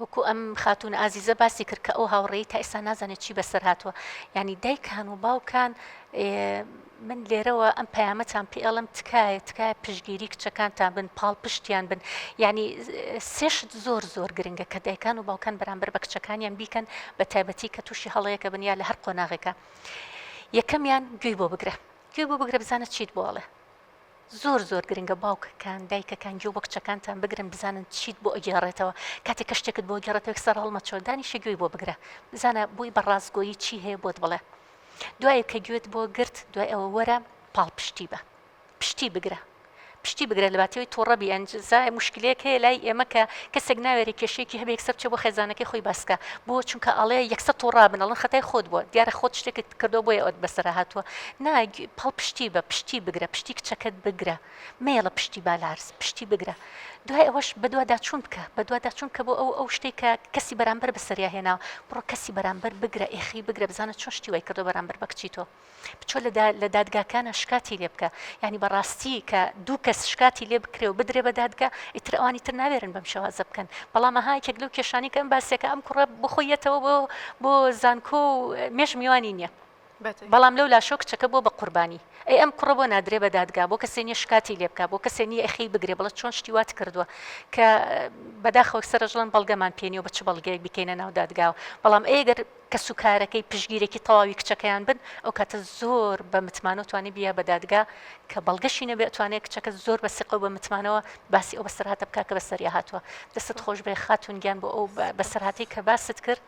وەکو ئەم خاتون ئازیزە باسی کرد کە ئەو هاوڕێی تا ئێستا نازانێت چی بەسەر هاتووە ینی دایکان و باوکان من لێرەوە ئەم پەیامەتان پێڵم تکایە پشگیری کچەکانتان بن پاڵ پشتیان بن ینی سێشت زۆر گرنگە کە دایکان و باوکان بەرامبەر بە کچەکانیان بیکەن بە تایبەتی کە تووشی هەڵەیەکە بنیا لە هەر قۆناغێکە یەکەمیان گوێی بۆ بگرە بزانە چیت بۆڵێ زۆر گرنگە باوکەکان دایکەکان گوێ بۆ کچەکانتان بگرن بزانن چیت بۆ ئەگێڕێتەوە کاتێک کە شتێکت بۆ گێڕێتەوە سەر هەڵمەچۆ دانیشە گوێی بۆ بگرە بزانە بۆی بەڕاستگۆیی چی هەیە بۆت بڵێ دوایە کە گوێت بۆ گرت دوای ئەوە وەرە پاڵ پشتی بگرە لە باتەوەی تۆڕەبی ئەنجزای مشکلەیەک هەیە لای ئێمە کە کەسێک ناوێری کێشەیەکی هەبێ یەکسەر بچێ بۆ خێزانەکەی خۆی باسکە بۆ چونکە ئەڵێ یەکسەر تۆڕا بنەڵن خەتای خۆت بووە دیارە خۆت شتێکت کردو بۆیە ئەوت بەسەرە هاتووە پاڵ پشتی بگرە پشتی کچەکەت بگرە مێڵە پشتی بالارز پشتی بگرە دوای ئەوەش بەدوا داچوون بکە بۆ ئەو شتێک کە کەسی بەرامبەر بەسەریا هێناوە بڕۆ کەسی بەرامبەر بگرە ئێخی بگرە بزانە چۆن شتی وای کردو بەرامبەر بە کچی تۆ بچۆ لە دادگاکانە شکاتی لێ بکە ینی بەڕاستی کە دوو کەس شکاتی لێ بکرێ و بدرێ بە دادگا ئیتر ئەوانی تر ناوێرن بەم شێوازە بکەن بەڵام هاکێک لەو کێشانی کە ئەم باسێکە ئەم کوڕە بخۆیەتەوە بۆ زانکۆ و مێژ میوانی نییە بەڵام لەو لاشۆ کچەکە بۆ بە قوربانی ئەی ئەم کوڕە بۆ نادرێ بە دادگا بۆ کەسێنیە شکاتی لێ بکە بۆ کەسێنی ئەخی بگرێ بڵێت چۆن شتی وات کردووە کە بەداخەوە سەرژڵن بەڵگەمان پێنی و بە چ بەڵگەیەک بکەینە ناو دادگاوە بەڵام ئەگەر کە سوکارەکەی پشگیرێکی تەواوی کچەکەیان بن ئەو کاتە زۆر بە متمانە توانێت بیا بە دادگا کە بەڵگەشی نەبێت توانێت کچەکە زۆر بە سقە و بە متمانەوە باسی ئەو بەسەرهاتە بکە کە بەسەریا هاتووە دەستت خۆش بێ خاتونگیان بۆ ئەو بەسەرهاتی کە باست کرد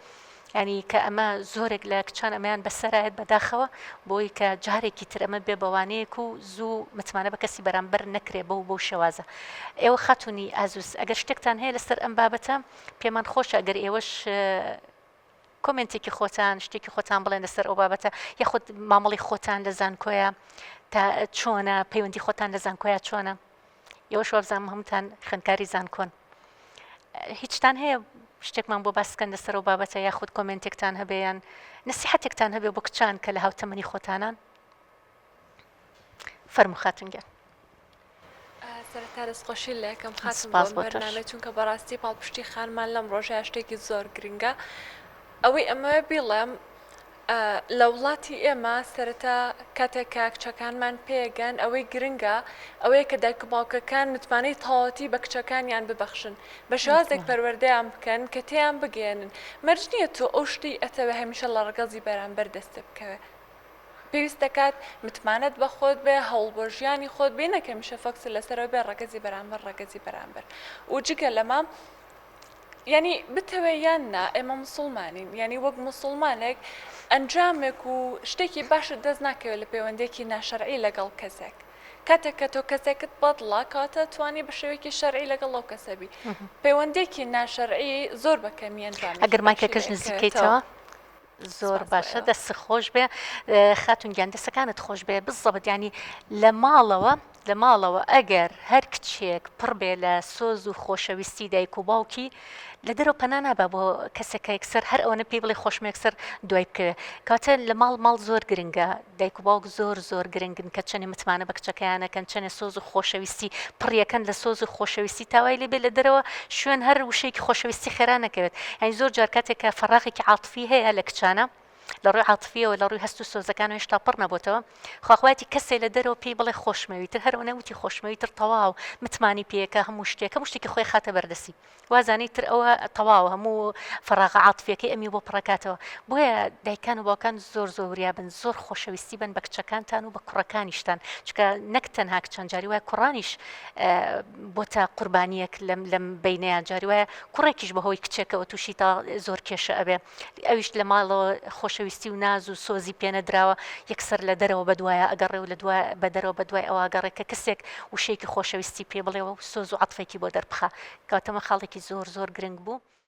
ینی کە ئەمە زۆرێک لە کچان ئەمەیان بەسەرایەت بەداخەوە بۆی کە جارێکی تر ئەمە بێ بەوانەیەک و زوو متمانە بە کەسی بەرامبەر نەکرێ بەو شێوازە ئێوە خاتونی ئازوس ئەگەر شتێکتان هەیە لەسەر ئەم بابەتە پێمان خۆشە ئەگەر ئێوەش کۆمنتێکی خۆتان شتێکی خۆتان بڵێن لەسەر ئەو بابەتە یاخود مامەڵی خۆتان لە زانکۆیە تا چۆنە پەیوەندی خۆتان لە زانکۆیە چۆنە ئێوەش وابزانم هەمووتان خوێندکاری زانکۆن هیچتان هەیە شتێکمان بۆ باسکەن لەسەر ئەو بابەتە یاخود کۆمنتێکتان هەبێیان نسیحەتێکتان هەبێ بۆ کچان کە لە هاوتەمەنی خۆتانان فەرموو خاتونگیان سەرەتا دەستخۆشی لە یەکەم خاتم بۆ بەرنامە چونکە بەڕاستی پاڵپشتی خانمان لەم ڕۆژەیە شتێکی زۆر گرنگە ئەوەی ئەمە بیڵێم لە وڵاتی ئێمە سەرەتا کاتێکا کچەکانمان پێگەن ئەوەی گرنگە ئەوەیە کە دایک و باوکەکان متمانەی تەواوەتی بە کچەکانیان ببەخشن بە شێوازێک پەروەردەیان بکەن کە تێیان بگەێنن مەرج نییە تۆ ئەو شتی ئەتەوە هەمیشە لە ڕگەزی بەرامبەر دەستە بکەوێ پێویست دەکات متمانەت بە خۆت بێ هەوڵ بۆ ژیانی خۆت بێ نەکە میشە فەکس لەسەرەوە بێ ڕگەزی بەرامبەر و جگە لەمە ینی بتەوێ یان نا ئێمە مسلمانین ینی وەک مسلمانێک ئەنجامێک و شتێکی باشت دەست ناکەوێت لە پەیوەندێکی ناشەرعی لەگەڵ کەسێک کاتێک کە تۆ کەسێکت بەدڵا کاتە توانی بە شێوەیەکی شەرعی لەگەڵ ئەو کەسەبی پەیوەندێکی ناشەرعی زۆر بەکەمی ئەنجام ئەگەر مایکەکەش نزیکەیتەوە زۆر باشە دەست خۆش بێ خاتونگیان دەستەکانت خۆش بێ بزەبت ینی لە ماڵەوە ئەگەر هەر کچێک پڕ بێ لە سۆز و خۆشەویستی دایک و باوکی لە دەرەوە پەنا نابە بۆ کەسێکە یەکسەر هەر ئەوەنە پێی بڵێ خۆشمە یەکسەر دوای بکەوێ کاتە لە ماڵ زۆر گرنگە دایک و باوک زۆر گرنگن کە چەنێ متمانە بە کچەکەیانەکەن چەنێ سۆز و خۆشەویستی پڕیەکەن لە سۆز و خۆشەویستی تاوای لێ بێ لە دەرەوە شوێن هەر وشەیەکی خۆشەویستی خێرا نەکەوێت یعنی زۆر جار کاتێکە فەراغێکی عاتفی هەیە لە کچانە لە ڕووی عاتفیەوە لە ڕووی هەست و سۆزەکان هێشتا پڕ نەبووتەوە خواخواتی کەسێ لە دەرەوە پێی بڵێ خۆشمەویتر هەرەوە نەوتی خۆشمەویتر تەواو متمانی پێیەکە هەموو شتێکی خۆی خاتە بەردەسی وازانی تر ئەوە تەواو هەموو فەراغ عاتفیەکەی ئەمی بۆ پڕەکاتەوە بۆیە دایکان و باوکان زۆر وریا بن زۆر خۆشەویستی بن بە کچەکانتان و بە کوڕەکانیشتان چکە نەک تەنها کچان جاری وایە کوڕانیش بۆ تا قوربانیەک لەم بینەیان جاری وایە کوڕێکیش بەهۆی کچێکەوە تووشی تا زۆر کێشە ئەبێ ئەویش لە ماڵەوە خۆشەویستی و ناز و سۆزی پێنەدراوە یەکسەر لە دەرەوە بەدوایە ئەگەڕێ و بە دەرەوە بەدوای ئەوە ئەگەڕێکە کەسێک وشەیەکی خۆشەویستی پێ بڵێەوە سۆز و عاتفێکی بۆ دەربخە کاتەمە خاڵێکی زۆر گرنگ بوو.